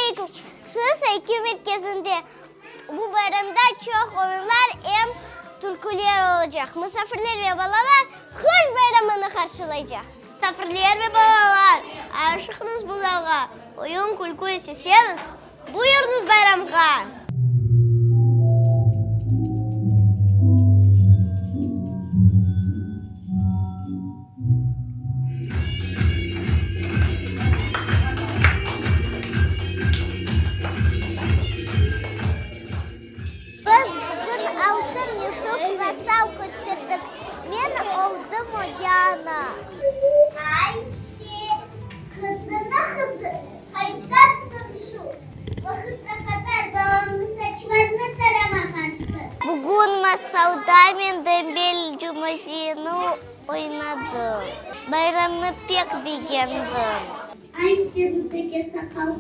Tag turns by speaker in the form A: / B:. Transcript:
A: Assalamualaikum. Siz eğitim merkezinde bu bayramda çok oyunlar hem türküler olacak. Misafirler ve balalar kış bayramını karşılayacak. Misafirler ve balalar, aşıksınız bulağa. Oyun kulku isteseniz, buyurunuz bayramga. Biz bugün Altın Yusuf masal kıstırdık. Ben oldum ocağına. Ayşe, kızı. Haydatsın şu. Vakıta kadar babamın saçlarını taramahansın. Bugün masalda ben Dembel Cuma'sını oynadım. Bayramı pek beğendim. Ay senin sakal